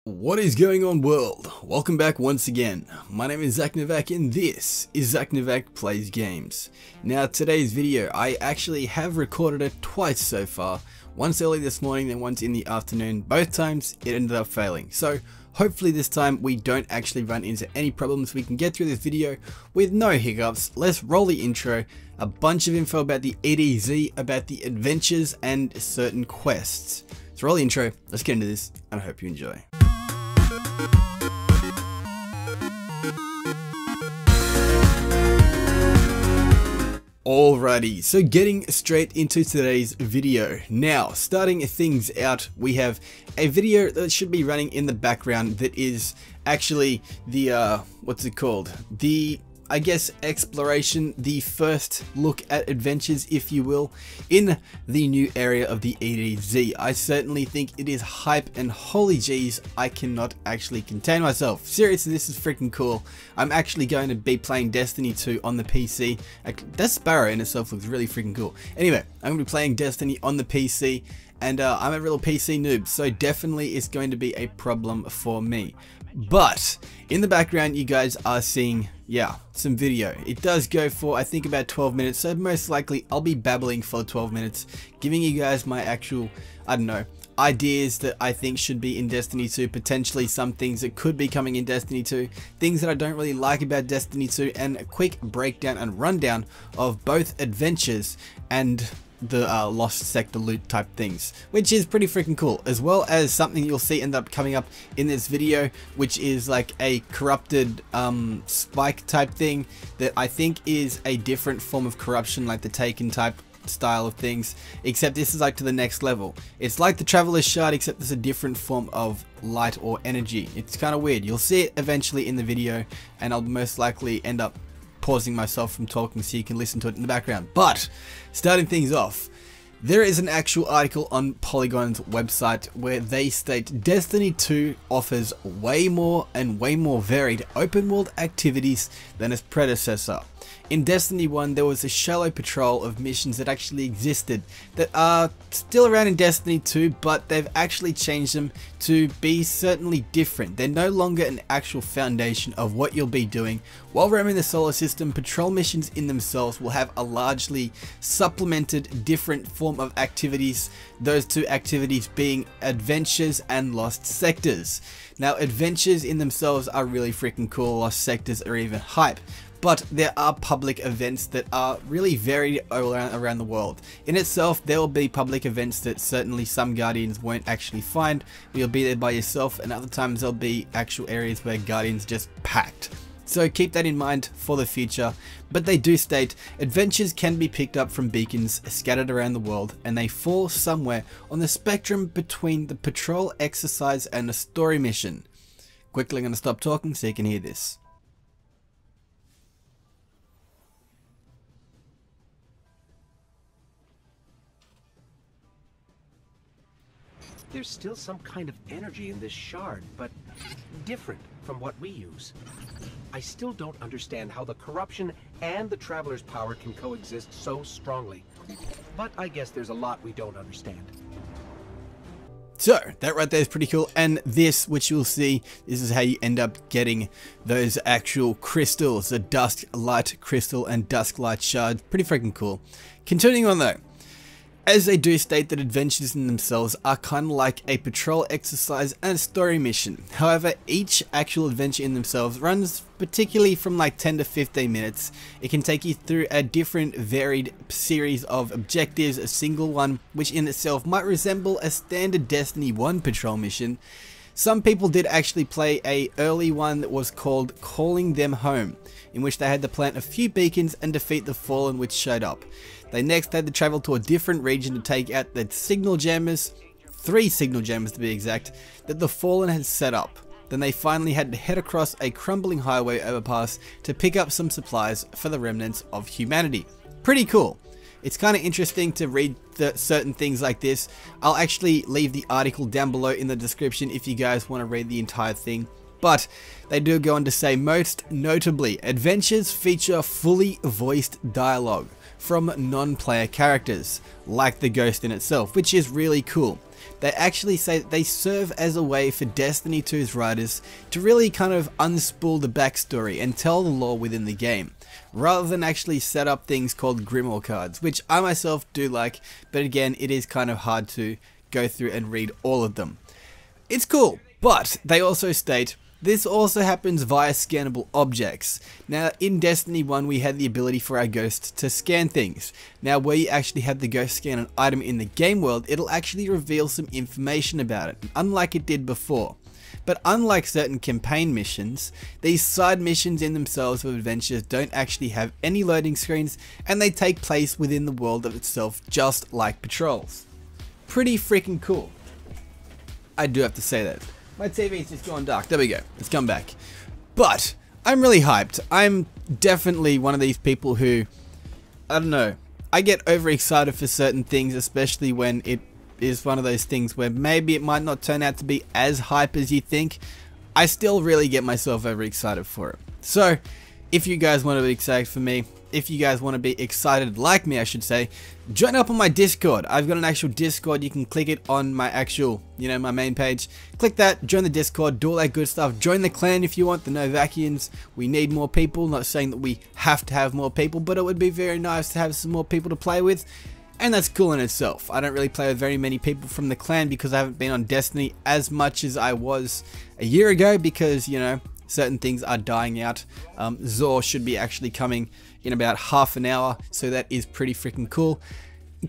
What is going on, world? Welcome back once again. My name is Zach Novak and this is Zach Novak Plays Games. Now today's video, I actually have recorded it twice so far. Once early this morning and once in the afternoon. Both times it ended up failing. So hopefully this time we don't actually run into any problems. We can get through this video with no hiccups. Let's roll the intro. A bunch of info about the EDZ, about the adventures and certain quests. So roll the intro, let's get into this and I hope you enjoy. Alrighty, so getting straight into today's video. Now, starting things out, we have a video that should be running in the background that is actually the, what's it called? The, I guess, exploration, the first look at adventures, if you will, in the new area of the EDZ. I certainly think it is hype and holy jeez, I cannot actually contain myself. Seriously, this is freaking cool. I'm actually going to be playing Destiny 2 on the PC. That sparrow in itself looks really freaking cool. Anyway, I'm going to be playing Destiny on the PC and I'm a real PC noob, so definitely it's going to be a problem for me. But in the background you guys are seeing, yeah, some video. It does go for I think about 12 minutes, so most likely I'll be babbling for 12 minutes, giving you guys my actual, I don't know, ideas that I think should be in Destiny 2, potentially some things that could be coming in Destiny 2, things that I don't really like about Destiny 2, and a quick breakdown and rundown of both adventures and the lost sector loot type things, which is pretty freaking cool, as well as something you'll see end up coming up in this video, which is like a corrupted spike type thing that I think is a different form of corruption, like the Taken type style of things, except this is like to the next level. It's like the Traveler's Shard, except there's a different form of light or energy. It's kind of weird. You'll see it eventually in the video, and I'll most likely end up pausing myself from talking so you can listen to it in the background. But starting things off, there is an actual article on Polygon's website where they state Destiny 2 offers way more and way more varied open world activities than its predecessor. In Destiny 1 there was a shallow patrol of missions that actually existed that are still around in Destiny 2, but they've actually changed them to be certainly different. They're no longer an actual foundation of what you'll be doing. While roaming the solar system, patrol missions in themselves will have a largely supplemented different form of activities, those two activities being adventures and lost sectors. Now adventures in themselves are really freaking cool, lost sectors are even hype. But there are public events that are really varied around the world. In itself, there will be public events that certainly some Guardians won't actually find. You'll be there by yourself, and other times there'll be actual areas where Guardians just packed. So keep that in mind for the future. But they do state adventures can be picked up from beacons scattered around the world, and they fall somewhere on the spectrum between the patrol exercise and a story mission. Quickly going to stop talking so you can hear this. There's still some kind of energy in this shard, but different from what we use. I still don't understand how the corruption and the Traveler's power can coexist so strongly. But I guess there's a lot we don't understand. So that right there is pretty cool, and this, which you'll see, this is how you end up getting those actual crystals, the Dusk Light Crystal and Dusk Light Shard. Pretty freaking cool. Continuing on though, as they do state that adventures in themselves are kind of like a patrol exercise and a story mission. However, each actual adventure in themselves runs particularly from like 10 to 15 minutes. It can take you through a different varied series of objectives, a single one which in itself might resemble a standard Destiny 1 patrol mission. Some people did actually play a early one that was called Calling Them Home, in which they had to plant a few beacons and defeat the Fallen which showed up. They next had to travel to a different region to take out the signal jammers, 3 signal jammers to be exact, that the Fallen had set up. Then they finally had to head across a crumbling highway overpass to pick up some supplies for the remnants of humanity. Pretty cool. It's kind of interesting to read certain things like this. I'll actually leave the article down below in the description if you guys want to read the entire thing. But they do go on to say, most notably, adventures feature fully voiced dialogue. from non-player characters, like the Ghost in itself, which is really cool. They actually say that they serve as a way for Destiny 2's writers to really kind of unspool the backstory and tell the lore within the game, rather than actually set up things called Grimoire cards, which I myself do like, but again, it is kind of hard to go through and read all of them. It's cool, but they also state this also happens via scannable objects. Now, in Destiny 1, we had the ability for our Ghost to scan things. Now, where you actually have the Ghost scan an item in the game world, it'll actually reveal some information about it, unlike it did before. But unlike certain campaign missions, these side missions in themselves of adventures don't actually have any loading screens, and they take place within the world of itself, just like patrols. Pretty freaking cool. I do have to say that. My TV's just gone dark. There we go. It's come back. But I'm really hyped. I'm definitely one of these people who, I don't know, I get overexcited for certain things, especially when it is one of those things where maybe it might not turn out to be as hype as you think. I still really get myself overexcited for it. So, if you guys want to be excited for me, if you guys want to be excited like me, I should say, join up on my Discord. I've got an actual Discord. You can click it on my actual, my main page. Click that, join the Discord, do all that good stuff. Join the clan if you want, the Novakians. We need more people. Not saying that we have to have more people, but it would be very nice to have some more people to play with. And that's cool in itself. I don't really play with very many people from the clan because I haven't been on Destiny as much as I was a year ago because, certain things are dying out. Zor should be actually coming in about half an hour, so that is pretty freaking cool.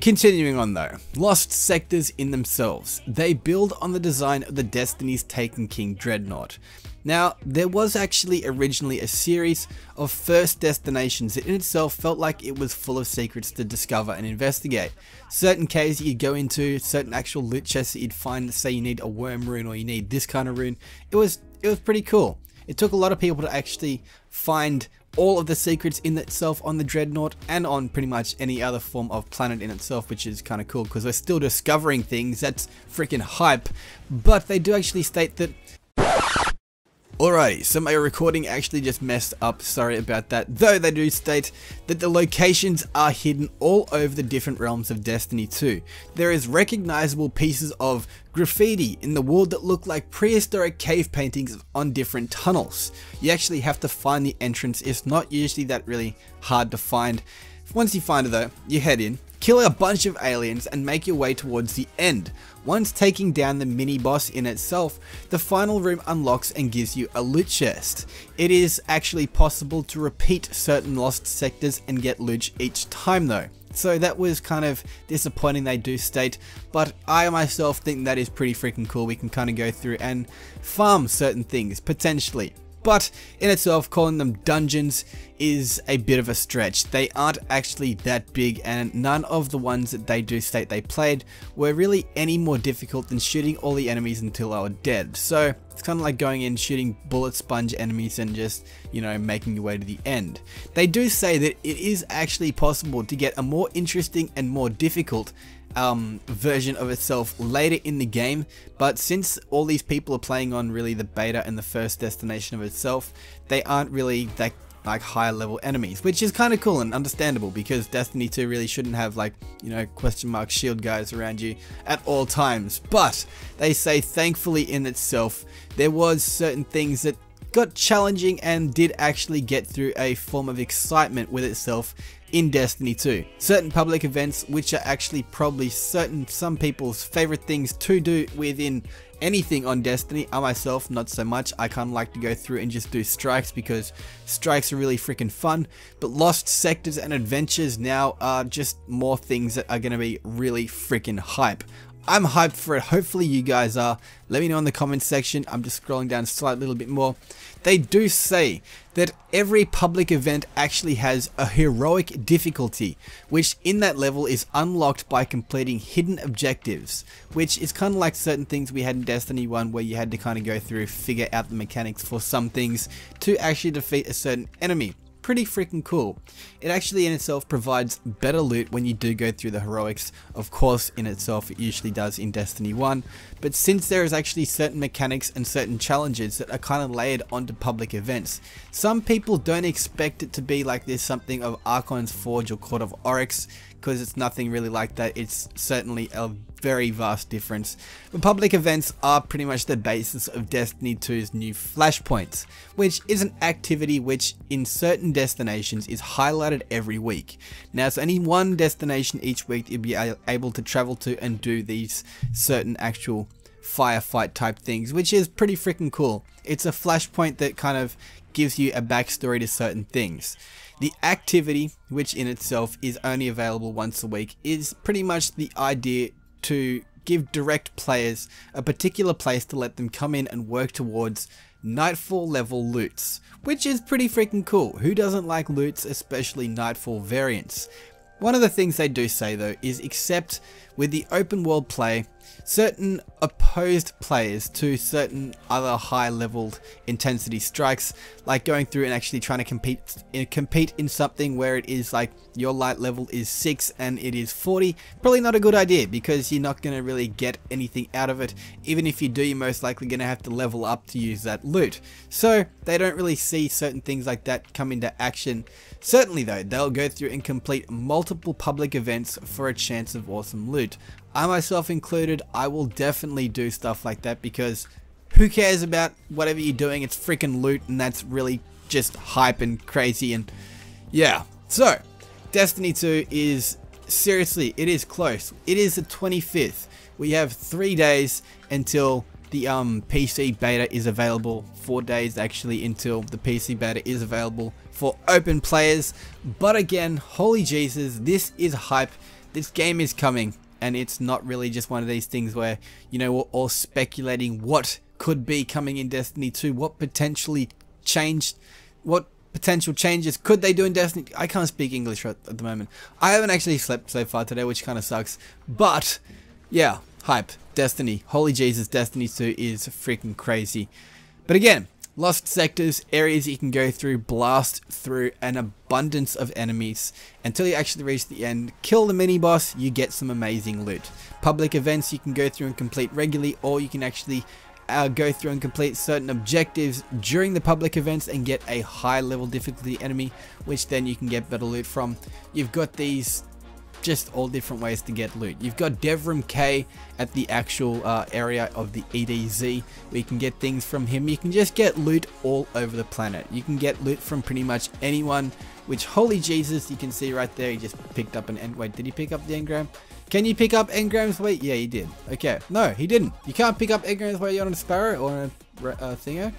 Continuing on though, Lost Sectors in themselves. They build on the design of the Destiny's Taken King Dreadnought. Now, there was actually originally a series of first destinations that in itself felt like it was full of secrets to discover and investigate. Certain caves you'd go into, certain actual loot chests that you'd find, say you need a worm rune or you need this kind of rune. It was pretty cool. It took a lot of people to actually find all of the secrets in itself on the Dreadnought and on pretty much any other form of planet in itself, which is kind of cool because we're still discovering things. That's freaking hype. But they do actually state that... Alrighty, so my recording actually just messed up, sorry about that, though they do state that the locations are hidden all over the different realms of Destiny 2. There is recognizable pieces of graffiti in the world that look like prehistoric cave paintings on different tunnels. You actually have to find the entrance. It's not usually that really hard to find. Once you find it though, you head in, kill a bunch of aliens and make your way towards the end. Once taking down the mini boss in itself, the final room unlocks and gives you a loot chest. It is actually possible to repeat certain lost sectors and get loot each time though. So that was kind of disappointing, they do state, but I myself think that is pretty freaking cool. We can kind of go through and farm certain things, potentially. But in itself, calling them dungeons is a bit of a stretch. They aren't actually that big, and none of the ones that they do state they played were really any more difficult than shooting all the enemies until they were dead. So it's kind of like going in, shooting bullet sponge enemies and just, making your way to the end. They do say that it is actually possible to get a more interesting and more difficult version of itself later in the game, but since all these people are playing on really the beta and the first destination of itself, they aren't really that like higher level enemies, which is kind of cool and understandable because Destiny 2 really shouldn't have question mark shield guys around you at all times. But they say thankfully in itself there was certain things that got challenging and did actually get through a form of excitement with itself in Destiny 2. Certain public events, which are actually probably some people's favorite things to do within anything on Destiny. I myself, not so much. I kind of like to go through and just do strikes because strikes are really freaking fun. But lost sectors and adventures now are just more things that are going to be really freaking hype. I'm hyped for it. Hopefully you guys are. Let me know in the comments section. I'm just scrolling down a little bit more. They do say that every public event actually has a heroic difficulty, which in that level is unlocked by completing hidden objectives, which is kind of like certain things we had in Destiny 1 where you had to kind of go through, figure out the mechanics for some things to actually defeat a certain enemy. pretty freaking cool. It actually in itself provides better loot when you do go through the heroics. Of course, in itself it usually does in Destiny 1, but since there is actually certain mechanics and certain challenges that are kind of layered onto public events, some people don't expect it to be like this, something of Archon's Forge or Court of Oryx, because it's nothing really like that. It's certainly a very vast difference. But public events are pretty much the basis of Destiny 2's new flashpoints, which is an activity which in certain destinations is highlighted every week. Now it's only one destination each week you'll be able to travel to and do these certain actual firefight type things, which is pretty freaking cool. It's a flashpoint that kind of gives you a backstory to certain things. The activity, which in itself is only available once a week, is pretty much the idea to give direct players a particular place to let them come in and work towards Nightfall level loots, which is pretty freaking cool. Who doesn't like loots, especially Nightfall variants? One of the things they do say though is, except with the open world play, certain opposed players to certain other high leveled intensity strikes, like going through and actually trying to compete in something where it is like your light level is 6 and it is 40, probably not a good idea, because you're not going to really get anything out of it. Even if you do, you're most likely going to have to level up to use that loot. So they don't really see certain things like that come into action. Certainly though, they'll go through and complete multiple public events for a chance of awesome loot. I myself included, I will definitely do stuff like that, because who cares about whatever you're doing? It's freaking loot, and that's really just hype and crazy. And yeah, so Destiny 2 is, seriously, it is close. It is the 25th. We have 3 days until the PC beta is available. 4 days actually until the PC beta is available for open players. But again, holy Jesus, this is hype. This game is coming. And it's not really just one of these things where, you know, we're all speculating what could be coming in Destiny 2, what potentially changed, what potential changes could they do in Destiny. I can't speak English at the moment. I haven't actually slept so far today, which kind of sucks. But yeah, hype. Destiny. Holy Jesus, Destiny 2 is freaking crazy. But again, lost sectors, areas you can go through, blast through an abundance of enemies until you actually reach the end, kill the mini boss, you get some amazing loot. Public events you can go through and complete regularly, or you can actually go through and complete certain objectives during the public events and get a high level difficulty enemy, which then you can get better loot from. You've got these just all different ways to get loot. You've got Devrim K at the actual area of the EDZ, where you can get things from him. You can just get loot all over the planet. You can get loot from pretty much anyone, which holy Jesus, you can see right there, he just picked up an end. Wait, did he pick up the engram? Can you pick up engram's weight? Yeah, he did. Okay, no, he didn't. You can't pick up engram's weight on a sparrow or on a thingo.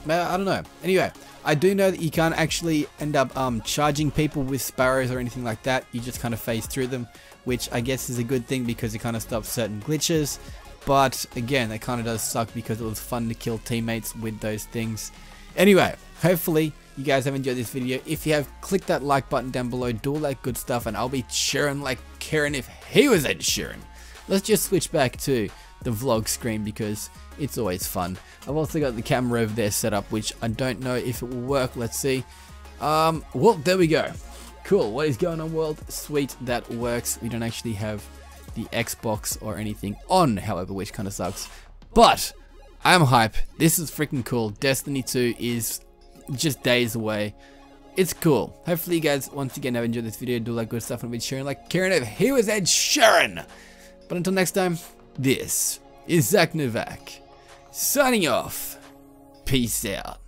I don't know. Anyway, I do know that you can't actually end up charging people with sparrows or anything like that. You just kind of phase through them, which I guess is a good thing because it kind of stops certain glitches. But again, it kind of does suck because it was fun to kill teammates with those things. Anyway, hopefully you guys have enjoyed this video. If you have, click that like button down below, do all that good stuff, and I'll be cheering like Karen if he was Ed Sheeran. Let's just switch back to the vlog screen because it's always fun. I've also got the camera over there set up, which I don't know if it will work. Let's see. Well, there we go. Cool. What is going on, world? Sweet, that works. We don't actually have the Xbox or anything on, however, which kind of sucks. But I'm hype. This is freaking cool. Destiny 2 is just days away. It's cool. Hopefully you guys once again have enjoyed this video. Do that good stuff and be sharing like Karen if he was Ed Sheeran. But until next time, this is Zach Novak signing off. Peace out.